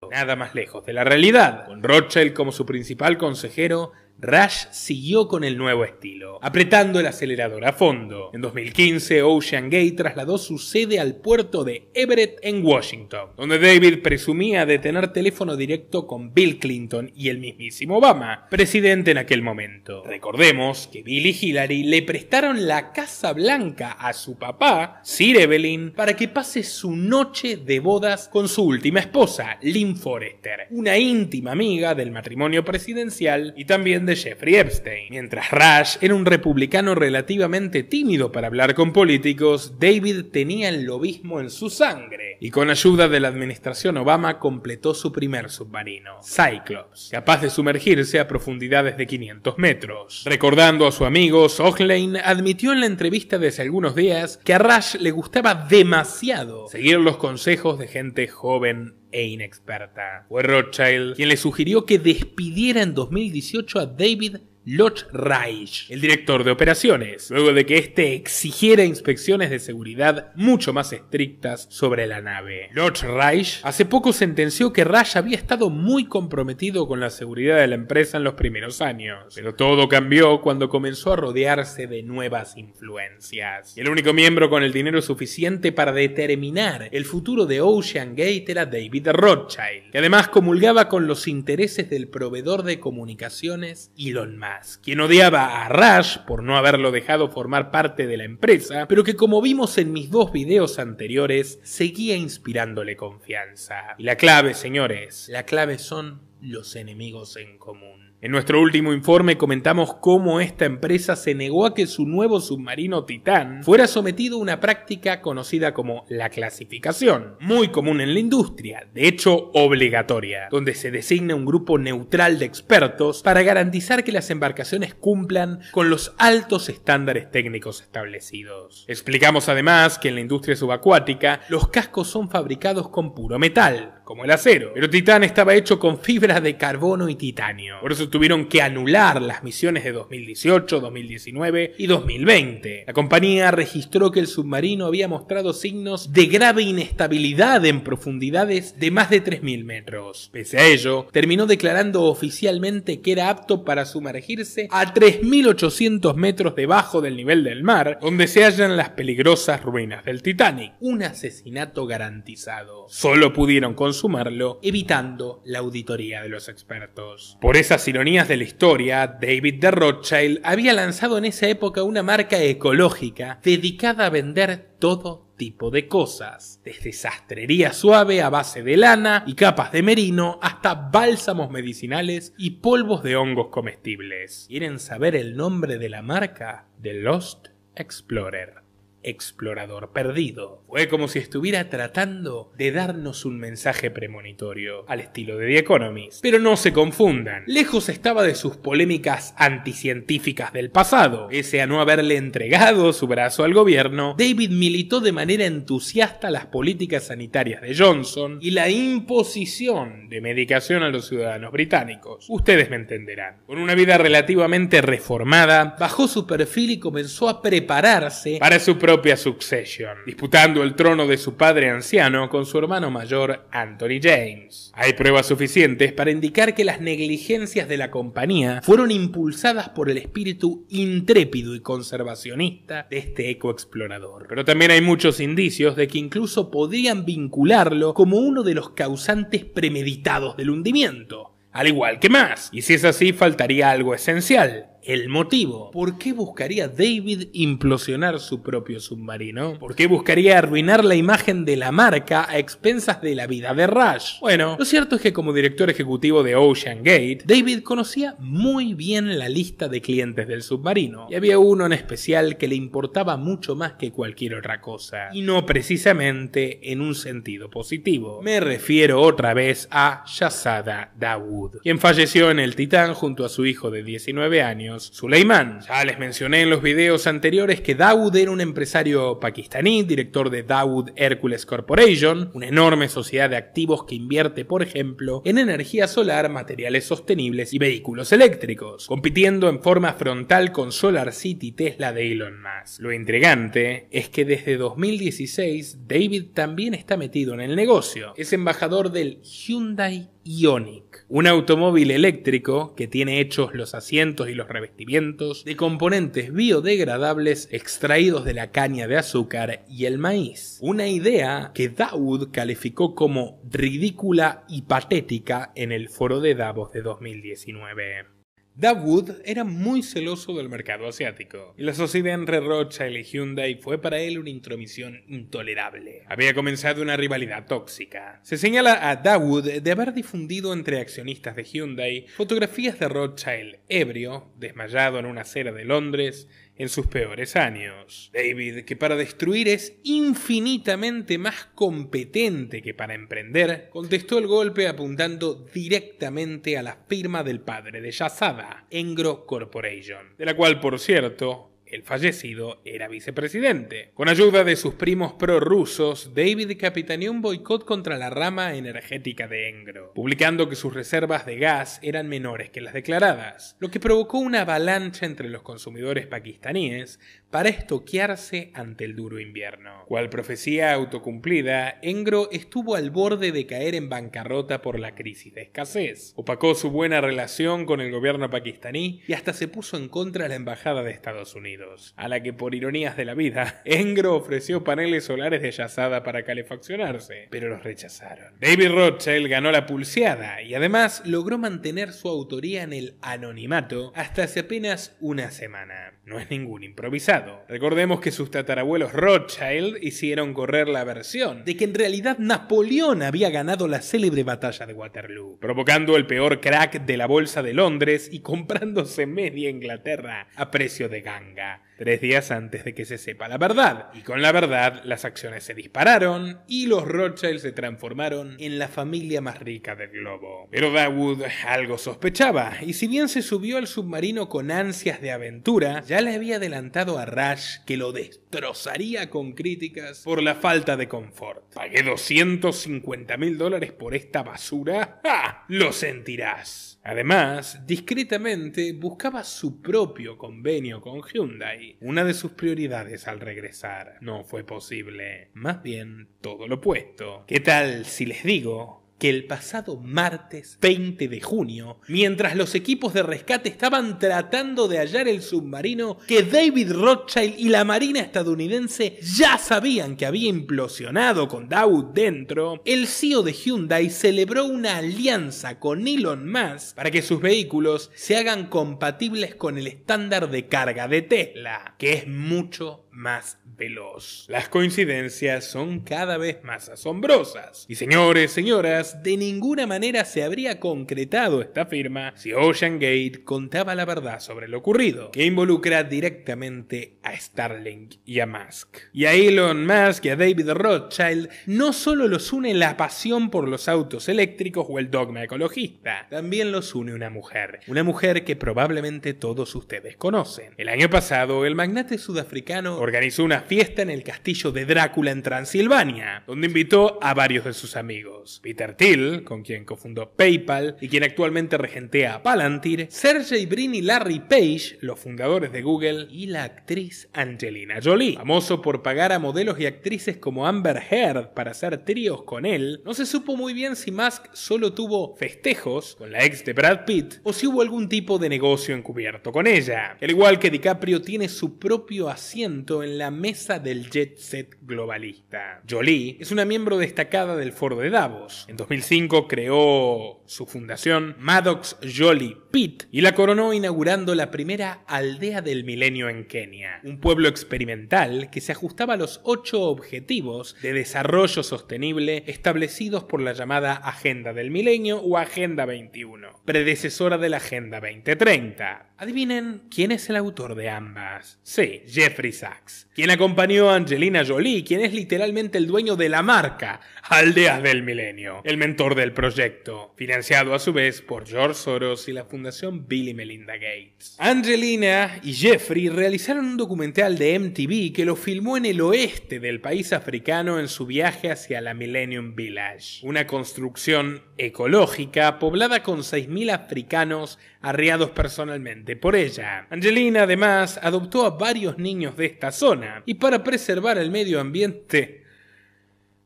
Nada más lejos de la realidad. Con Rothschild como su principal consejero, Rush siguió con el nuevo estilo, apretando el acelerador a fondo. En 2015, OceanGate trasladó su sede al puerto de Everett en Washington, donde David presumía de tener teléfono directo con Bill Clinton y el mismísimo Obama, presidente en aquel momento. Recordemos que Bill y Hillary le prestaron la Casa Blanca a su papá, Sir Evelyn, para que pase su noche de bodas con su última esposa, Lynn Forrester, una íntima amiga del matrimonio presidencial y también de Jeffrey Epstein. Mientras Rush era un republicano relativamente tímido para hablar con políticos, David tenía el lobismo en su sangre y con ayuda de la administración Obama completó su primer submarino, Cyclops, capaz de sumergirse a profundidades de 500 metros. Recordando a su amigo, Soglane admitió en la entrevista de hace algunos días que a Rush le gustaba demasiado seguir los consejos de gente joven e inexperta. Fue Rothschild quien le sugirió que despidiera en 2018 a David Lochreich, el director de operaciones, luego de que éste exigiera inspecciones de seguridad mucho más estrictas sobre la nave. Lochreich hace poco sentenció que Rush había estado muy comprometido con la seguridad de la empresa en los primeros años, pero todo cambió cuando comenzó a rodearse de nuevas influencias. Y el único miembro con el dinero suficiente para determinar el futuro de OceanGate era David Rothschild, que además comulgaba con los intereses del proveedor de comunicaciones Elon Musk, quien odiaba a Rush por no haberlo dejado formar parte de la empresa, pero que, como vimos en mis dos videos anteriores, seguía inspirándole confianza. Y la clave, señores, la clave son los enemigos en común. En nuestro último informe comentamos cómo esta empresa se negó a que su nuevo submarino Titán fuera sometido a una práctica conocida como la clasificación, muy común en la industria, de hecho obligatoria, donde se designa un grupo neutral de expertos para garantizar que las embarcaciones cumplan con los altos estándares técnicos establecidos. Explicamos además que en la industria subacuática los cascos son fabricados con puro metal, como el acero, pero Titán estaba hecho con fibra de carbono y titanio. Por eso tuvieron que anular las misiones de 2018, 2019 y 2020. La compañía registró que el submarino había mostrado signos de grave inestabilidad en profundidades de más de 3.000 metros. Pese a ello, terminó declarando oficialmente que era apto para sumergirse a 3.800 metros debajo del nivel del mar, donde se hallan las peligrosas ruinas del Titanic. Un asesinato garantizado. Solo pudieron consumarlo evitando la auditoría de los expertos. Por esas ironías de la historia, David de Rothschild había lanzado en esa época una marca ecológica dedicada a vender todo tipo de cosas, desde sastrería suave a base de lana y capas de merino hasta bálsamos medicinales y polvos de hongos comestibles. ¿Quieren saber el nombre de la marca? The Lost Explorer. Explorador perdido. Fue como si estuviera tratando de darnos un mensaje premonitorio, al estilo de The Economist. Pero no se confundan, lejos estaba de sus polémicas anticientíficas del pasado. Pese a no haberle entregado su brazo al gobierno, David militó de manera entusiasta las políticas sanitarias de Johnson y la imposición de medicación a los ciudadanos británicos. Ustedes me entenderán. Con una vida relativamente reformada, bajó su perfil y comenzó a prepararse para su propia succession, disputando el trono de su padre anciano con su hermano mayor Anthony James. Hay pruebas suficientes para indicar que las negligencias de la compañía fueron impulsadas por el espíritu intrépido y conservacionista de este ecoexplorador. Pero también hay muchos indicios de que incluso podrían vincularlo como uno de los causantes premeditados del hundimiento, al igual que más. Y si es así, faltaría algo esencial: el motivo. ¿Por qué buscaría David implosionar su propio submarino? ¿Por qué buscaría arruinar la imagen de la marca a expensas de la vida de Rush? Bueno, lo cierto es que como director ejecutivo de OceanGate, David conocía muy bien la lista de clientes del submarino, y había uno en especial que le importaba mucho más que cualquier otra cosa, y no precisamente en un sentido positivo. Me refiero otra vez a Shahzada Dawood, quien falleció en el Titán junto a su hijo de 19 años, Suleiman. Ya les mencioné en los videos anteriores que Dawood era un empresario pakistaní, director de Dawood Hercules Corporation, una enorme sociedad de activos que invierte, por ejemplo, en energía solar, materiales sostenibles y vehículos eléctricos, compitiendo en forma frontal con SolarCity Tesla de Elon Musk. Lo intrigante es que desde 2016 David también está metido en el negocio. Es embajador del Hyundai Ioniq, un automóvil eléctrico que tiene hechos los asientos y los revestimientos de componentes biodegradables extraídos de la caña de azúcar y el maíz. Una idea que Dawood calificó como ridícula y patética en el foro de Davos de 2019. Dawood era muy celoso del mercado asiático, y la sociedad entre Rothschild y Hyundai fue para él una intromisión intolerable. Había comenzado una rivalidad tóxica. Se señala a Dawood de haber difundido entre accionistas de Hyundai fotografías de Rothschild ebrio, desmayado en una acera de Londres, en sus peores años. David, que para destruir es infinitamente más competente que para emprender, contestó el golpe apuntando directamente a la firma del padre de Shahzada, Engro Corporation, de la cual, por cierto, el fallecido era vicepresidente. Con ayuda de sus primos prorrusos, David capitaneó un boicot contra la rama energética de Engro, publicando que sus reservas de gas eran menores que las declaradas, lo que provocó una avalancha entre los consumidores pakistaníes para estoquearse ante el duro invierno. Cual profecía autocumplida, Engro estuvo al borde de caer en bancarrota por la crisis de escasez. Opacó su buena relación con el gobierno pakistaní y hasta se puso en contra de la embajada de Estados Unidos, a la que, por ironías de la vida, Engro ofreció paneles solares de Shahzada para calefaccionarse, pero los rechazaron. David Rothschild ganó la pulseada y además logró mantener su autoría en el anonimato hasta hace apenas una semana. No es ningún improvisado. Recordemos que sus tatarabuelos Rothschild hicieron correr la versión de que en realidad Napoleón había ganado la célebre batalla de Waterloo, provocando el peor crack de la bolsa de Londres y comprándose media Inglaterra a precio de ganga, 3 días antes de que se sepa la verdad. Y con la verdad, las acciones se dispararon y los Rothschild se transformaron en la familia más rica del globo. Pero Dawood algo sospechaba, y si bien se subió al submarino con ansias de aventura, ya le había adelantado a Rush que lo destrozaría con críticas por la falta de confort. ¿Pagué $250.000 por esta basura? ¡Ja! Lo sentirás. Además, discretamente buscaba su propio convenio con Hyundai, una de sus prioridades al regresar. No fue posible, más bien todo lo opuesto. ¿Qué tal si les digo que el pasado martes 20 de junio, mientras los equipos de rescate estaban tratando de hallar el submarino que David Rothschild y la Marina estadounidense ya sabían que había implosionado con Dawood dentro, el CEO de Hyundai celebró una alianza con Elon Musk para que sus vehículos se hagan compatibles con el estándar de carga de Tesla, que es mucho más veloz. Las coincidencias son cada vez más asombrosas. Y señores, señoras, de ninguna manera se habría concretado esta firma si OceanGate contaba la verdad sobre lo ocurrido, que involucra directamente a Starlink y a Musk. Y a Elon Musk y a David Rothschild no solo los une la pasión por los autos eléctricos o el dogma ecologista, también los une una mujer que probablemente todos ustedes conocen. El año pasado, el magnate sudafricano organizó una fiesta en el castillo de Drácula en Transilvania, donde invitó a varios de sus amigos. Peter Thiel, con quien cofundó PayPal y quien actualmente regentea Palantir, Sergey Brin y Larry Page, los fundadores de Google, y la actriz Angelina Jolie. Famoso por pagar a modelos y actrices como Amber Heard para hacer tríos con él, no se supo muy bien si Musk solo tuvo festejos con la ex de Brad Pitt o si hubo algún tipo de negocio encubierto con ella. Al igual que DiCaprio tiene su propio asiento en la mesa del jet set globalista. Jolie es una miembro destacada del foro de Davos. En 2005 creó su fundación Maddox Jolie Pitt y la coronó inaugurando la primera aldea del milenio en Kenia, un pueblo experimental que se ajustaba a los 8 objetivos de desarrollo sostenible establecidos por la llamada Agenda del Milenio o Agenda 21, predecesora de la Agenda 2030. Adivinen quién es el autor de ambas. Sí, Jeffrey Sachs, quien acompañó a Angelina Jolie, quien es literalmente el dueño de la marca Aldeas del Milenio, el mentor del proyecto, financiado a su vez por George Soros y la fundación Bill y Melinda Gates. Angelina y Jeffrey realizaron un documental de MTV que lo filmó en el oeste del país africano en su viaje hacia la Millennium Village, una construcción ecológica poblada con 6.000 africanos arriados personalmente por ella. Angelina además adoptó a varios niños de esta zona y para preservar el medio ambiente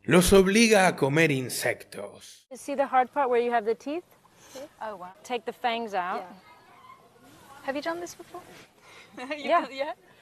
los obliga a comer insectos. See the hard part where you have the teeth? Oh, wow. Take the fangs out. Yeah. Have you done this before? Yeah.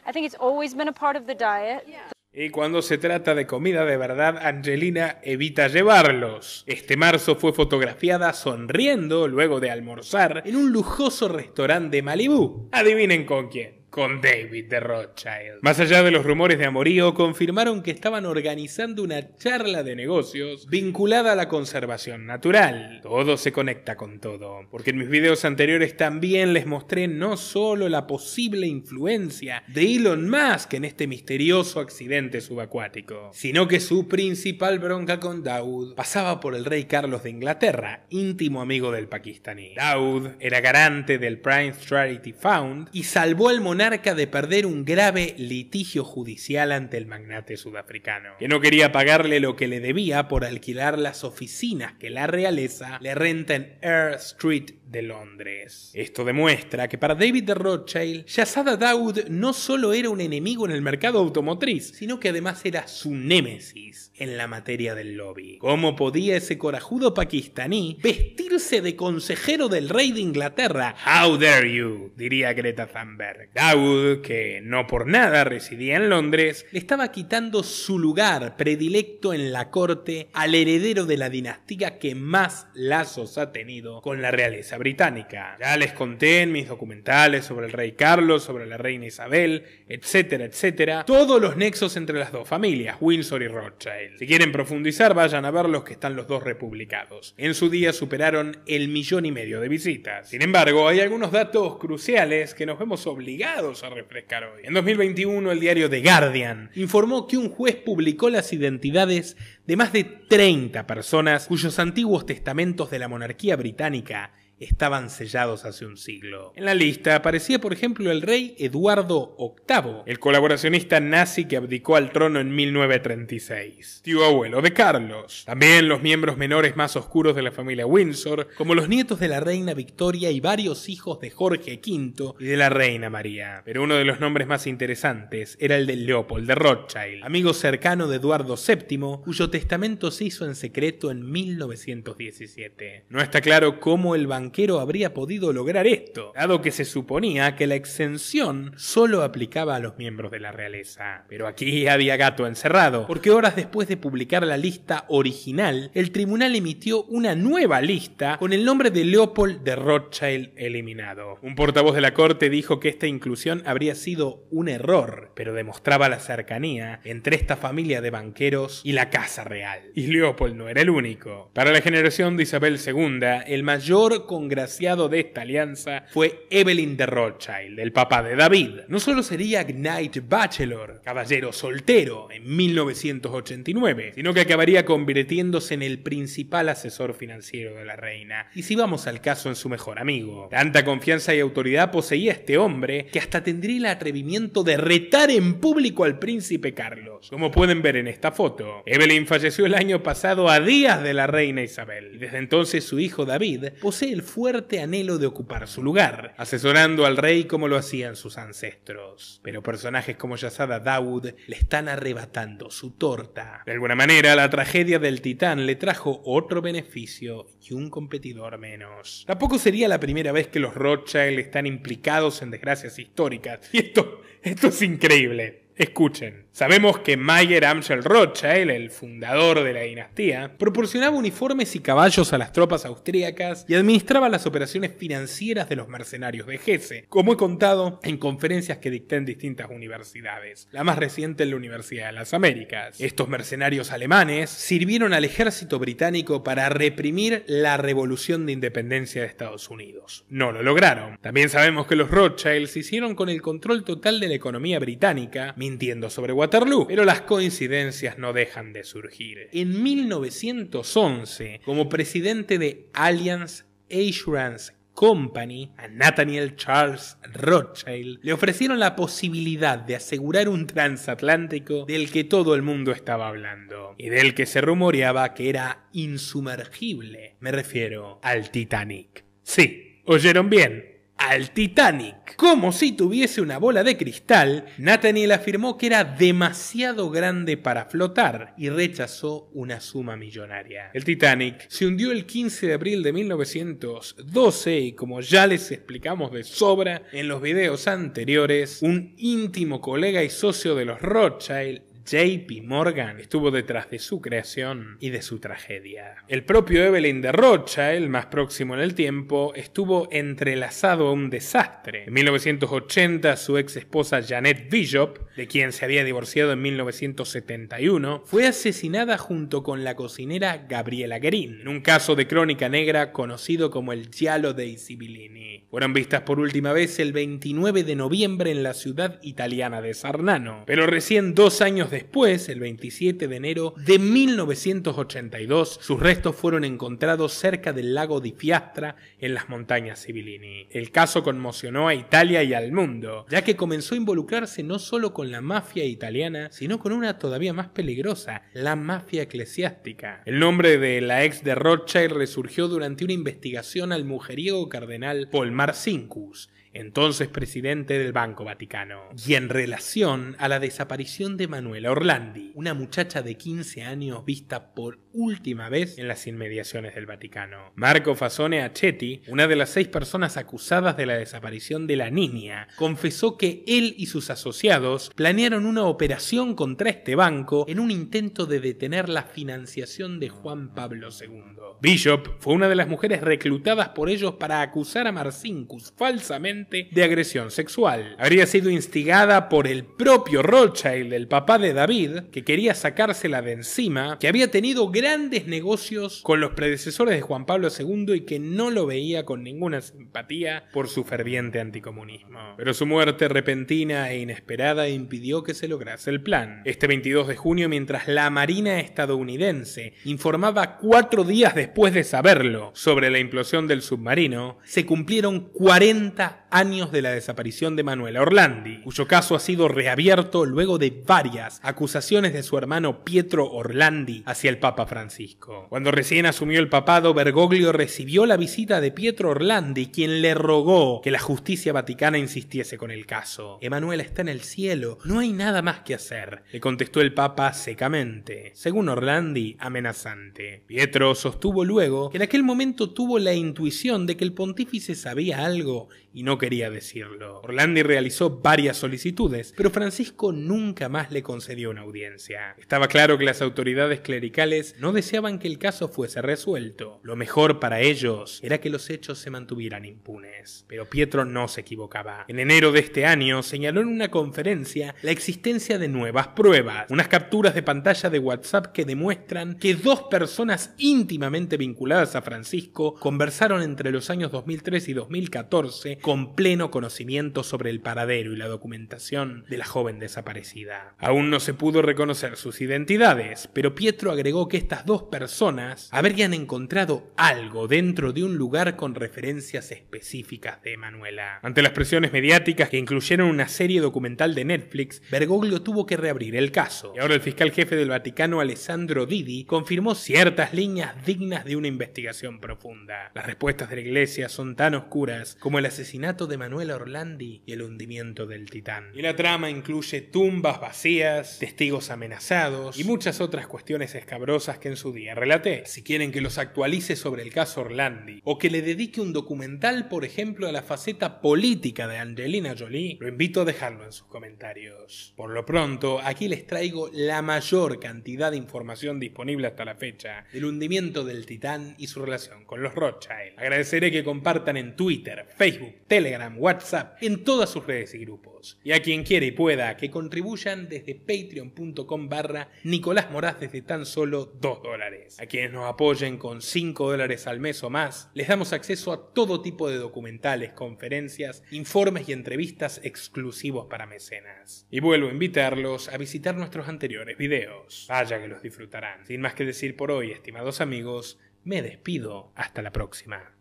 I think it's always been a part of the diet. Yeah. Y cuando se trata de comida de verdad, Angelina evita llevarlos. Este marzo fue fotografiada sonriendo luego de almorzar en un lujoso restaurante de Malibú. Adivinen con quién. Con David de Rothschild. Más allá de los rumores de amorío, confirmaron que estaban organizando una charla de negocios vinculada a la conservación natural. Todo se conecta con todo, porque en mis videos anteriores también les mostré no solo la posible influencia de Elon Musk en este misterioso accidente subacuático, sino que su principal bronca con Daud pasaba por el rey Carlos de Inglaterra, íntimo amigo del pakistaní. Daud era garante del Prince Charity Fund y salvó al monarca de perder un grave litigio judicial ante el magnate sudafricano, que no quería pagarle lo que le debía por alquilar las oficinas que la realeza le renta en Eyre Street de Londres. Esto demuestra que para David de Rothschild, Shahzada Daud no solo era un enemigo en el mercado automotriz, sino que además era su némesis en la materia del lobby. ¿Cómo podía ese corajudo pakistaní vestirse de consejero del rey de Inglaterra? How dare you, diría Greta Thunberg. Daud, que no por nada residía en Londres, le estaba quitando su lugar predilecto en la corte al heredero de la dinastía que más lazos ha tenido con la realeza británica. Ya les conté en mis documentales sobre el rey Carlos, sobre la reina Isabel, etcétera, etcétera, todos los nexos entre las dos familias, Windsor y Rothschild. Si quieren profundizar, vayan a ver los que están los dos republicados. En su día superaron el 1,5 millones de visitas. Sin embargo, hay algunos datos cruciales que nos vemos obligados a refrescar hoy. En 2021, el diario The Guardian informó que un juez publicó las identidades de más de 30 personas cuyos antiguos testamentos de la monarquía británica estaban sellados hace un siglo. En la lista aparecía, por ejemplo, el rey Eduardo VIII, el colaboracionista nazi que abdicó al trono en 1936, tío abuelo de Carlos. También los miembros menores más oscuros de la familia Windsor, como los nietos de la reina Victoria y varios hijos de Jorge V y de la reina María. Pero uno de los nombres más interesantes era el de Leopold de Rothschild, amigo cercano de Eduardo VII, cuyo testamento se hizo en secreto en 1917. No está claro cómo el banquero habría podido lograr esto, dado que se suponía que la exención solo aplicaba a los miembros de la realeza. Pero aquí había gato encerrado, porque horas después de publicar la lista original, el tribunal emitió una nueva lista con el nombre de Leopold de Rothschild eliminado. Un portavoz de la corte dijo que esta inclusión habría sido un error, pero demostraba la cercanía entre esta familia de banqueros y la casa real. Y Leopold no era el único. Para la generación de Isabel II, el mayor congraciado de esta alianza fue Evelyn de Rothschild, el papá de David. No solo sería Knight Bachelor, caballero soltero, en 1989, sino que acabaría convirtiéndose en el principal asesor financiero de la reina. Y si vamos al caso, en su mejor amigo. Tanta confianza y autoridad poseía este hombre que hasta tendría el atrevimiento de retar en público al príncipe Carlos, como pueden ver en esta foto. Evelyn falleció el año pasado a días de la reina Isabel, y desde entonces su hijo David posee el fuerte anhelo de ocupar su lugar, asesorando al rey como lo hacían sus ancestros. Pero personajes como Shahzada Daud le están arrebatando su torta. De alguna manera, la tragedia del Titán le trajo otro beneficio y un competidor menos. Tampoco sería la primera vez que los Rothschild están implicados en desgracias históricas. Y esto es increíble. Escuchen, sabemos que Mayer Amschel Rothschild, el fundador de la dinastía, proporcionaba uniformes y caballos a las tropas austríacas y administraba las operaciones financieras de los mercenarios de Hesse, como he contado en conferencias que dicté en distintas universidades, la más reciente en la Universidad de las Américas. Estos mercenarios alemanes sirvieron al ejército británico para reprimir la revolución de independencia de Estados Unidos. No lo lograron. También sabemos que los Rothschild se hicieron con el control total de la economía británica, mintiendo sobre Waterloo, pero las coincidencias no dejan de surgir. En 1911, como presidente de Allianz Assurance Company, a Nathaniel Charles Rothschild le ofrecieron la posibilidad de asegurar un transatlántico del que todo el mundo estaba hablando y del que se rumoreaba que era insumergible. Me refiero al Titanic. Sí, oyeron bien. al Titanic. Como si tuviese una bola de cristal, Nathaniel afirmó que era demasiado grande para flotar y rechazó una suma millonaria. El Titanic se hundió el 15 de abril de 1912 y, como ya les explicamos de sobra en los videos anteriores, un íntimo colega y socio de los Rothschild, JP Morgan, estuvo detrás de su creación y de su tragedia. El propio Evelyn de Rothschild, más próximo en el tiempo, estuvo entrelazado a un desastre. En 1980, su ex esposa Janet Bishop, de quien se había divorciado en 1971, fue asesinada junto con la cocinera Gabriela Guerin, en un caso de crónica negra conocido como el Giallo dei Sibillini. Fueron vistas por última vez el 29 de noviembre en la ciudad italiana de Sarnano, pero recién 2 años después, el 27 de enero de 1982, sus restos fueron encontrados cerca del lago di Fiastra en las montañas Sibillini. El caso conmocionó a Italia y al mundo, ya que comenzó a involucrarse no solo con la mafia italiana, sino con una todavía más peligrosa, la mafia eclesiástica. El nombre de la ex de Rothschild resurgió durante una investigación al mujeriego cardenal Paul Marcinkus, entonces presidente del Banco Vaticano, y en relación a la desaparición de Manuela Orlandi, una muchacha de 15 años vista por última vez en las inmediaciones del Vaticano. Marco Fasone Accetti, una de las 6 personas acusadas de la desaparición de la niña, confesó que él y sus asociados planearon una operación contra este banco en un intento de detener la financiación de Juan Pablo II. Bishop fue una de las mujeres reclutadas por ellos para acusar a Marcinkus falsamente de agresión sexual. Habría sido instigada por el propio Rothschild, el papá de David, que quería sacársela de encima, que había tenido grandes negocios con los predecesores de Juan Pablo II y que no lo veía con ninguna simpatía por su ferviente anticomunismo. Pero su muerte repentina e inesperada impidió que se lograse el plan. Este 22 de junio, mientras la Marina estadounidense informaba 4 días después de saberlo sobre la implosión del submarino, se cumplieron 40 años de la desaparición de Manuela Orlandi, cuyo caso ha sido reabierto luego de varias acusaciones de su hermano Pietro Orlandi hacia el Papa Francisco. Cuando recién asumió el papado, Bergoglio recibió la visita de Pietro Orlandi, quien le rogó que la justicia vaticana insistiese con el caso. Emanuela está en el cielo, no hay nada más que hacer, le contestó el Papa secamente, según Orlandi, amenazante. Pietro sostuvo luego que en aquel momento tuvo la intuición de que el pontífice sabía algo y no quería decirlo. Orlandi realizó varias solicitudes, pero Francisco nunca más le concedió una audiencia. Estaba claro que las autoridades clericales no deseaban que el caso fuese resuelto. Lo mejor para ellos era que los hechos se mantuvieran impunes. Pero Pietro no se equivocaba. En enero de este año señaló en una conferencia la existencia de nuevas pruebas, unas capturas de pantalla de WhatsApp que demuestran que 2 personas íntimamente vinculadas a Francisco conversaron entre los años 2003 y 2014 con pleno conocimiento sobre el paradero y la documentación de la joven desaparecida. Aún no se pudo reconocer sus identidades, pero Pietro agregó que estas 2 personas habrían encontrado algo dentro de un lugar con referencias específicas de Emanuela. Ante las presiones mediáticas que incluyeron una serie documental de Netflix, Bergoglio tuvo que reabrir el caso. Y ahora el fiscal jefe del Vaticano, Alessandro Didi, confirmó ciertas líneas dignas de una investigación profunda. Las respuestas de la Iglesia son tan oscuras como el asesinato de Manuela Orlandi y el hundimiento del Titán. Y la trama incluye tumbas vacías, testigos amenazados y muchas otras cuestiones escabrosas que en su día relaté. Si quieren que los actualice sobre el caso Orlandi o que le dedique un documental, por ejemplo, a la faceta política de Angelina Jolie, lo invito a dejarlo en sus comentarios. Por lo pronto, aquí les traigo la mayor cantidad de información disponible hasta la fecha del hundimiento del Titán y su relación con los Rothschild. Agradeceré que compartan en Twitter, Facebook, Telegram, WhatsApp, en todas sus redes y grupos. Y a quien quiera y pueda, que contribuyan desde patreon.com/Nicolás Moraz desde tan solo $2. A quienes nos apoyen con $5 al mes o más, les damos acceso a todo tipo de documentales, conferencias, informes y entrevistas exclusivos para mecenas. Y vuelvo a invitarlos a visitar nuestros anteriores videos. Vaya que los disfrutarán. Sin más que decir por hoy, estimados amigos, me despido. Hasta la próxima.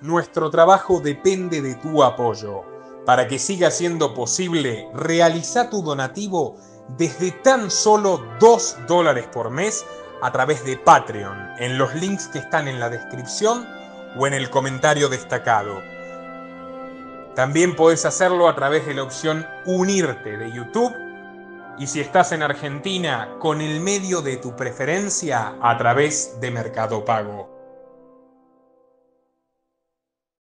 Nuestro trabajo depende de tu apoyo. Para que siga siendo posible, realiza tu donativo desde tan solo $2 por mes a través de Patreon, en los links que están en la descripción o en el comentario destacado. También podés hacerlo a través de la opción Unirte de YouTube. Y si estás en Argentina, con el medio de tu preferencia a través de Mercado Pago.